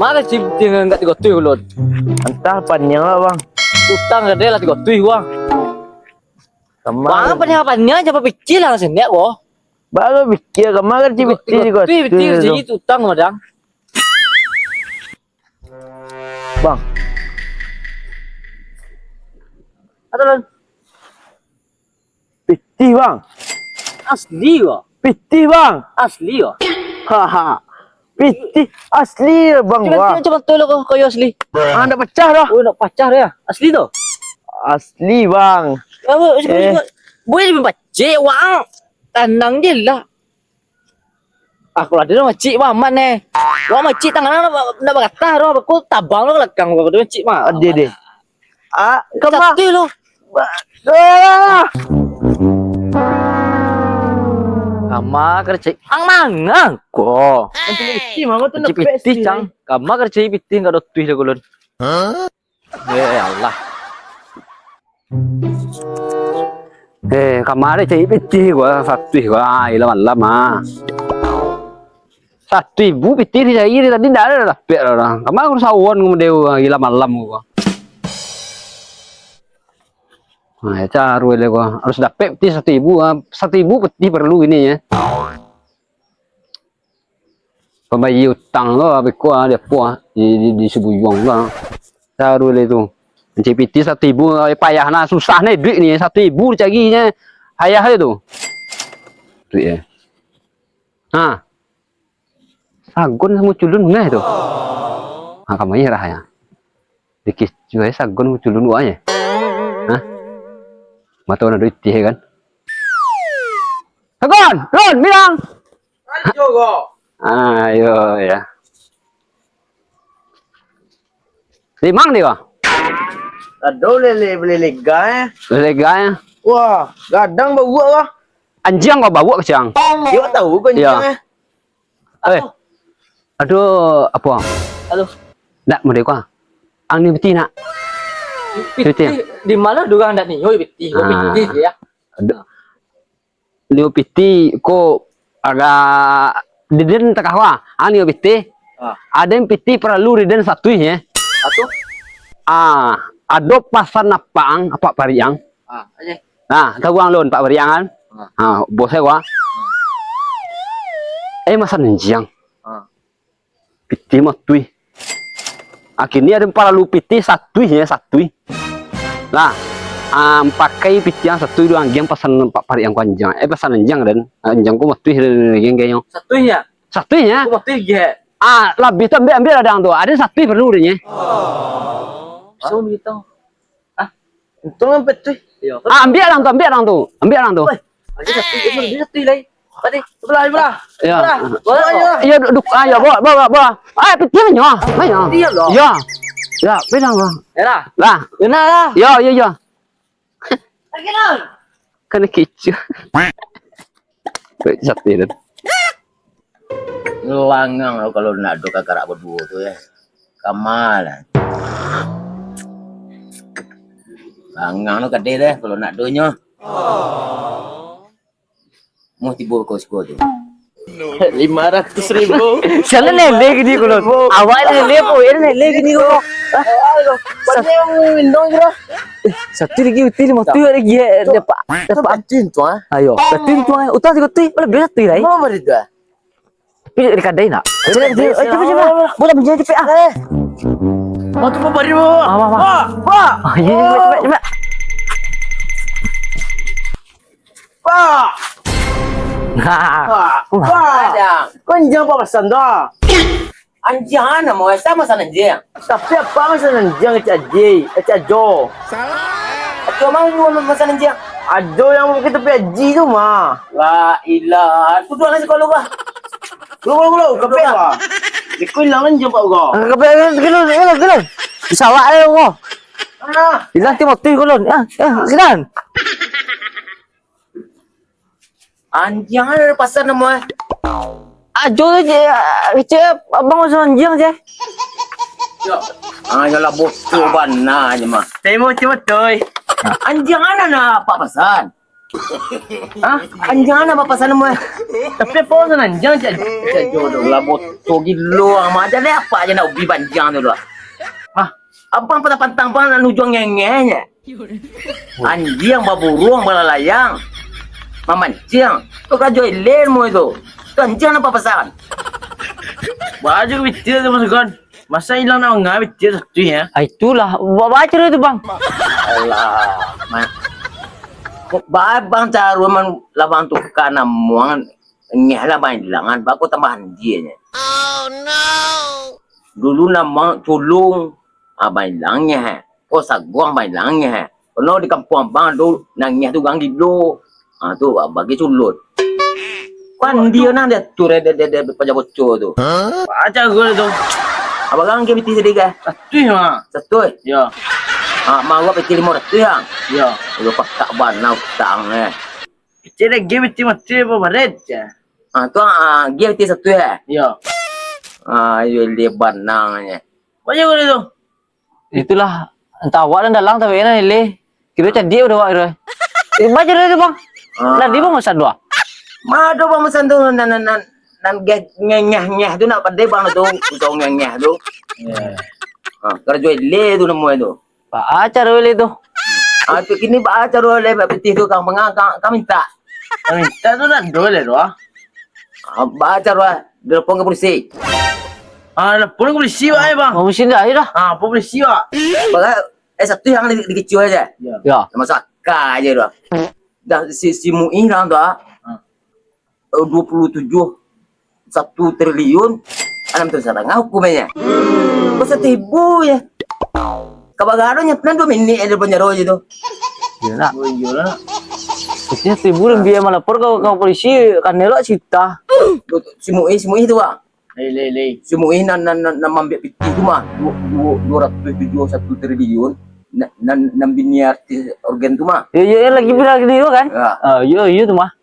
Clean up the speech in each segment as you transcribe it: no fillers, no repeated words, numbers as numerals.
Mana sih dengan enggak tiga tuh ulun. Entah panjang lah bang. Utang gede lah tiga tuh gua. Bang apa nih apanya coba pikir lah sini gua. Baru pikir kemarin sih Pikir sih itu utang madang. Bang. Ada lan. Piti bang. Asli gua. Piti bang. Asli gua. Haha. Piti asli bang wah. Coba tolong kau kayu asli. Anda pecah dah. Oh nak pacar ya. Asli tu. Asli bang. Boleh lebih pacik wang. Tanang je lah. Aku ada nama cik mah mana? Wah macik tangan nak berkata roh aku tabang lo belakang gua tu cik mah. Deh. Ah, kemana? Satu lo. Kama kerja ang mangang ko. Piti mama tu nak Piti cang. Kama kerja piti enggak ada tuih lah gulun. Ya Allah. Kemarin cai piti gua satu gua ilam ah. 1.000 piti di saya tadi tidak ada dapet orang. Kemarin aku sawan kemudian gila malam gua. Nah, ya caru le gua harus dapet piti 1.000 peti perlu ini ya. Pembayi utang lo habis gua dia puas di Sebuyung lah. Caru le itu. CPT 1.000 payah nah susah nih duit nih 1.000 dicarinya ayah itu duit ya nah sagun sama culun nggak itu nah kamu ya rahaya dikit juga sagun sama culun gua aja nah mata orang duit dia kan sagun Ron bilang ayo ya limang dia Aduh beli lega ya. Wah, gadang bau lah. Anjing kau bawa ke siang. Dia tahu kan ya. Aduh, apa? Aduh. Nak mau dek kau? Ang ni beti nak. Piti di mana dugaan dak nih? Yoi piti, piti ya. Aduh. Leo piti ko agak diden tak kawa. Ang ni piti. Ada yang piti perlu diden satu ya. Satu. Ada pasan napang apa pariang. Aja. Nah, tahu ang lon Pak Pariangan. Bos saya gua. Masa nenjiang. Piti matui. Akhirnya ada para lu piti satu ya satu. Nah, pakai piti yang satu itu anjing pasan Pak Pariang panjang. Pasan nenjiang dan anjing ku matui geng geng. Satunya. Satunya. Ku matui ge. Lebih tu ambil ada yang tu. Ada satu perlu dia. So begitu. Untung ampet tuh. Ambil orang tu. Aja satu lagi. Tadi belah. Ya. Iya duduk ayo bawa. Piti nya. Iya loh. Ya. Ya, bilang bang. Ya Lah. benar lah. Ya. Lagi non. Kan kicau. Satu itu. Langang lo kalau nak do kakak berdua tuh ya. Kamalan. Langang lo gede deh kalau nak donya. Mau tiba kau sekolah tu. 500.000. Sana nele gini kulon. Awal nele po, nele gini ko. Banyak windong kira. Satu lagi util mo tu lagi dapat. Patin tu ah. Ayo, satu tu utang satu tu. Boleh beli satu lagi. Mau beri tu. Pilih dekat dai nak. Coba. Boleh menjadi cepet ah. Mau tu beri mo. Pak. Ya, cepat. Pak. Nah. Ada. Kau jangan apa pesan dah. Anjing mau sama sana anjing. Tapi apa pesan jangan cajo. Cuma mau masan anjing. Ajo yang kita pergi tu mah. La ilah. Tu dua nasi kalau gua. Gulu, kape ba? Ikoy lang nandiyan pa ako. Kape gilon. Isawa ayo ko. Ilang timothy gulon. Sinan. Anjing ada pasar nama. Ajo je abang usah anjing je. Lah bos tu bana aja mah. Temo cuma toy. Anjing ana na apa pasan? Ah, anjangan apa pasal mo eh? Tapi po sa nandiyan siya. Sa jodoh lah botol gilo ang mga dyan apa aja na ubi banjang tu lah. Ah, abang pada pantang bang na nujuang ngengenya. Anjing baburung balalayang. Mamancing. Tu kajoy len mo itu. Tu anjing apa pasaran? Baju bitir tu masukkan. Masa hilang na nga bitir satu ya. Ay itulah. Baca itu bang. Allah. Baik bang taruh man labang tu kana muang ngeh lah bang hilangan baku tambahan dia nya. Oh no. Dulu nama tulung abang hilangnya. Oh saguang abang hilangnya. Kalau di kampung abang tu nangnya tu gang dulu. Ah tu bagi sulut. Kan dia nang dia tu dia pejabat tu. Baca gue itu. Abang ke biti sedikit. Satu ya. Satu. Ya. Ah mau apa pilih mau tu yang. Ya. Lu pakak banau tang eh. Bitir lagi bitir mati apa baret ya. Ah tu dia biti satu ya. Ya. Ah yo le banangnya. Baca gue itu. Itulah entah awak dan dalang tapi enak ini. Kira dia udah awak itu. Baca itu bang. Lah di bang masa dua. Mado bang masan tu nan ngeh tu nak pandai bang tu. Untuk ngeh tu. Ah kerja le tu nemu itu. Baca dulu itu. Ah tu kini baca dulu le peti tu kang kang minta. Minta tu nak dulu doa. Ah baca dulu telepon ke polisi. Ah, lapor ke polisi wah bang. Polisi dah dah. Ah, polisi wah. Bagai satu yang dikecil aja. Ya. Sama saka aja doa. Dah si Muin orang tu 27 1 triliun 600 hukumnya. Kau 1.000 ya. Kabagaronya pernah 2 minit ada penjara je tu. Iya nak. Kecil 1.000 biar melapor ke polisi kan elok cerita. Si Muin tu bang. Lei. Si Muin nan ambil piti tu mah 207 1 triliun nan biniar organ tu mah. Ya lagi bilang gitu kan? Ya. Iya tu mah.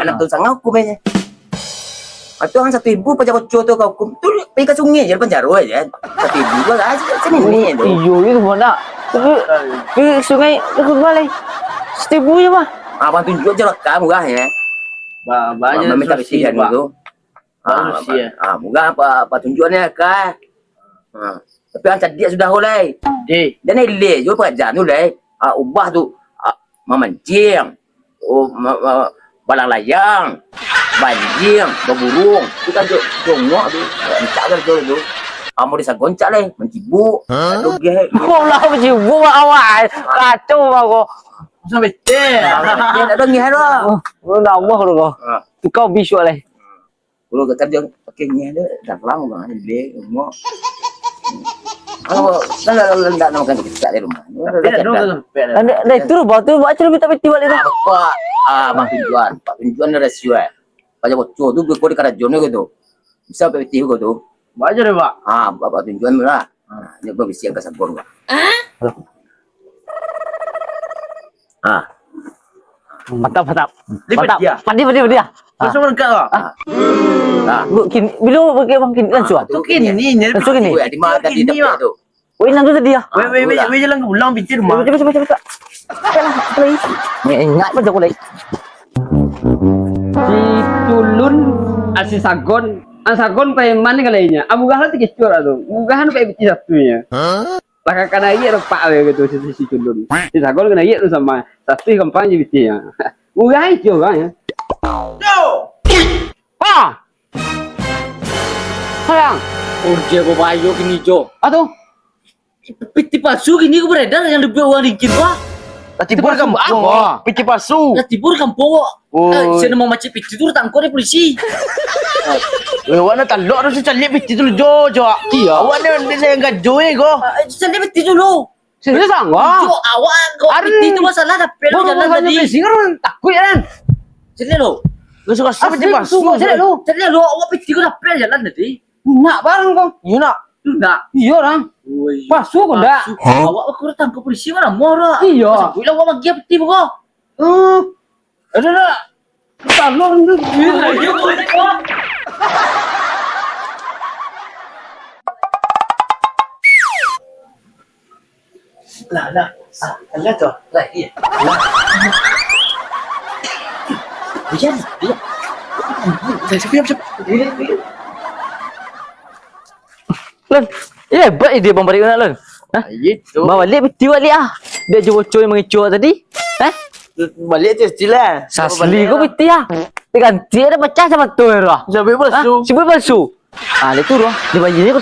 Anak tu sangat hukumnya. Atau hang 1.000 pejabat tu kau hukum tu pergi ke sungai je penjara aja. 1.000 gua aja sini ni tu. Iya itu mana? Ke sungai ke balai. 1.000 je mah. Abang tunjuk je kamu murah ya. Banyak minta pisihan tu. Murah apa tunjuknya kan. Tapi hang dia sudah oleh. Dan ile je pekerjaan tu leh. Ubah tu memancing. Balang layang, banjing, berburung. Kita jongok tu, mencak tu. Mau desa goncak leh, mencibuk. Aduh geh. Kau lah mencibuk awal. Kacau aku. Sampai teh. Dia ada ngeh dah. Nama kau. Kau bisu leh. Kalau kerja pakai ngeh dah, dah lang bang, ile ngok. Kalau dah makan kita di rumah. Dah itu batu baca lebih tapi tiba itu. Bang tunjuan rasio. Baca bocor tu kau di karajon gitu. Bisa peti gitu. Baca deh pak. Bapak tunjuan mula. Ni gua bisi yang kasabon gua. Mantap. Lipat dia. Padi dia. Masuk mereka lah. Bu kini bila pakai bang kini kan suat. Tu kini ni. Tu kini. Di mana tadi dapat tu. Wei nang tu tadi ya. Wei jalan ke ulang bincir rumah. Cepat. Play. Ni ingat pun aku lagi. Si Tulun asi Sagon, Sagon preman kalainya. Amugahan tu kecur tu. Mugahan kayak bici satunya. Laka kana iya pak gitu si Tulun. Si Sagon kana iya tu sama satu kampanye bicinya. Mugahan itu kan ya. Sayang. Urje ko bayo kini jo. Aduh. Piti palsu gini ko beredar yang lebih uang dikit wah. Tibur kamu apa? Piti palsu. Tibur kampung. Sino mau macam piti tu tangkor ni polisi. Wana talok harus cari piti dulu jo. Iya. Wana ni saya enggak joy ko. Cari piti dulu. Serius angwa. Jo awak kau piti tu masalah dah pelu jalan tadi. Singar takut kan. Cari lo. Lu suka siapa piti palsu? Cari lo awak piti ko dah pelu jalan tadi. Nak barang kau. Iya nak. Nak. Iya orang. Palsu kau dah. Awak aku datang ke polisi mana mora. Iya. Bila awak magi piti ko. Ada. Tolong tu. Lah. Lihat tu. Lah iya. Iya, iya. Siap. Len, iya hebat ide bang balik nak Len. Hah? Gitu. Bawa balik betul balik ah. Dia jual coy mengecoh tadi. Hah? Balik aja stilah. Sasli kau betul ya. Diganti ada pecah sama tu roh. Sampai palsu. Siapa palsu? Ah, itu roh. Di bajunya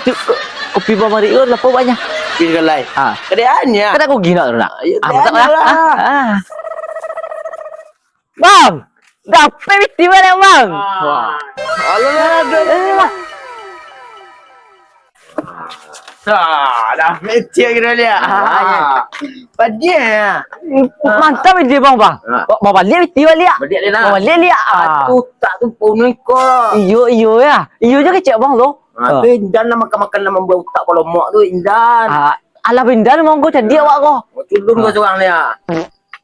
kopi bang balik itu lapor banyak. Pilih lain. Ah, Keadaannya. kata aku gina tu nak. Ya, Ah, betul dah lah. lah. Ah. Bang, dapat betul mana bang? Alah. Dah mesti kira dia. Padnya. Mantap ide bang bang. Bawa balik betul balik. Balik dia Bawa nak. balik liak. Ah. Tu tak tu pun ko. Iyo ya. Iyo je kecek bang tu. Tu indan lah makan-makan lah membau tak kalau mak tu indan. Ah, ala bindan monggo jadi awak kau. Culung kau seorang dia.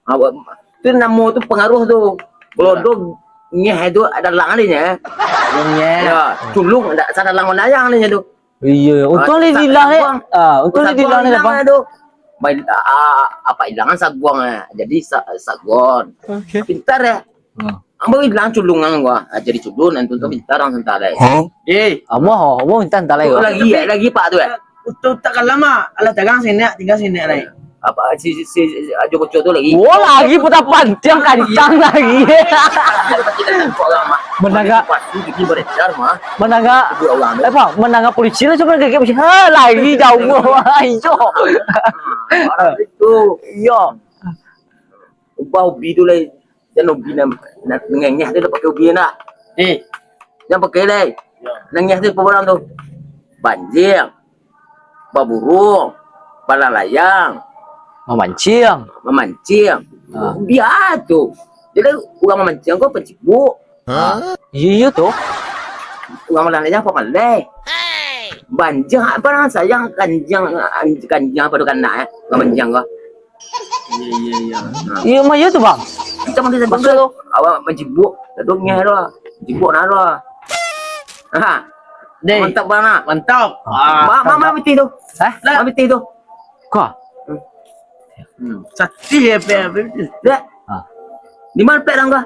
Awak tu nama tu pengaruh tu. Kelodok nyeh tu ada lang dia. Nyeh. Ya, culung ada sana lang menayang dia tu. Iya, untung dia hilang ni. Ah, untung dia hilang ni bang. tu. Baik apa hilangan saguang jadi sagon. Pintar ya. Ambo hilang culungan gua. Jadi culun nanti tu pintar orang sentar deh. Amo entan tak lagi. Lagi pak tu Untuk takkan lama, alah dagang sini, tinggal sini lagi. apa si Ajo Bocor tu lagi. Oh lagi putar panjang kancang lagi. Menaga Ini beredar mah. menaga Dua orang tu. apa? Menaga polisi lah cuma kayak polisi. Ha lagi jauh. Ayo. Orang itu. Yo. Ubah ubi tu lah. Dan ubi nak ngenyah tu pakai ubi nak. Yang pakai lah. Ngenyah tu apa orang tu? Banjir. Baburung. Balalayang. Memancing. Memancing. Biar tu. Jadi orang memancing kau pencibuk. Iya tu. Orang Malaysia apa Malay? Banjang apa orang sayang kanjang apa tu kan nak orang banjang kau. Iya mah iya tu bang. Kita mesti sebab tu. Awak mencibuk, dadungnya tu. Cibuk nak tu. Ha. Deh, Mantap bang. mantap. Mama mesti tu. Hah? Mama mesti tu. Kau? Sakti ya, Dek. Di mana pek orang kau?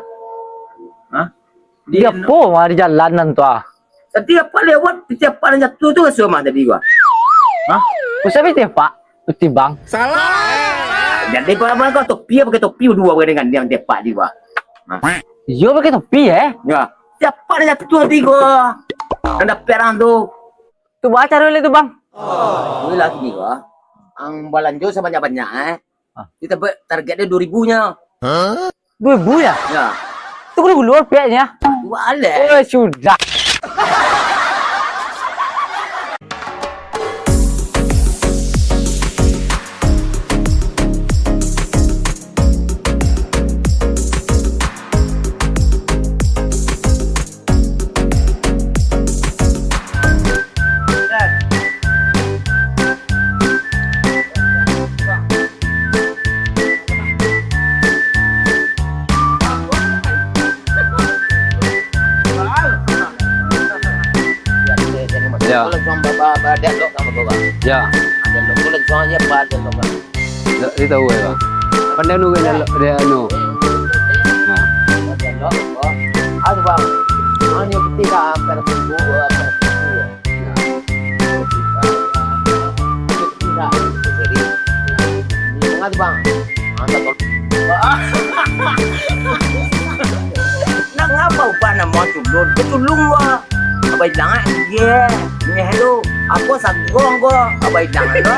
Dia po mah di jalanan tu ah. Tadi apa lewat setiap apa yang jatuh tu semua tadi gua. Usah betul pak. Betul bang. Jadi apa kau topi pakai topi dua dengan dia tepak di gua. Iya pakai topi eh. Ya. Siapa yang jatuh tadi gua? Anda perang tu. Tu baca dulu tu bang. Ini lagi ni gua. Ang balanjo sebanyak-banyak kita target dia 2.000-nya. 2.000 ya? Ya. Tu kena keluar peknya. Wale. Oh sudah. Ya. Kalau cuma baba dia lo kamu bawa. Ya, Ada lo kalau cuma dia pada lo. dia tahu ya bang. Pandai nu kan dia nu. Nah, Ada lo. Aduh bang. Hanya ketika pada tunggu apa tunggu. Tidak. Jadi. Ini ngad bang. Anda kok. Nak ngapa upah nama culun? Culung wah. Abay jangan ye. Ni hello. Ako sagong ko. Abay jangan lo.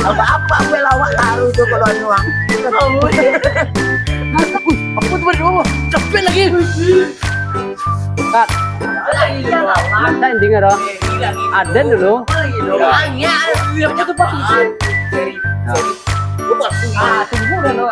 Apa pelawak taruh tu kalau nuang. Apa tu berdua? Cepet lagi. Kak. Ada ending ada. Ada dulu. Apa tu pak? Tunggu dulu.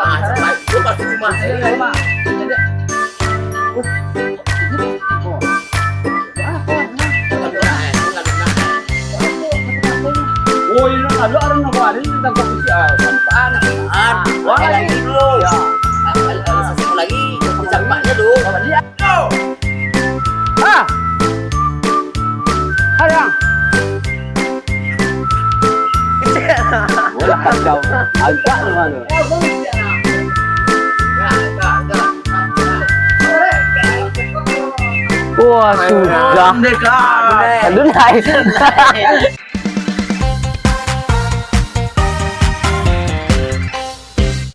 Wah, lagi dulu. Ya. Satu lagi, campaknya dulu. Ah. Hayang. Wala kacau. Agak lu mana? Wah, sudah. Dekat. Aduh, naik.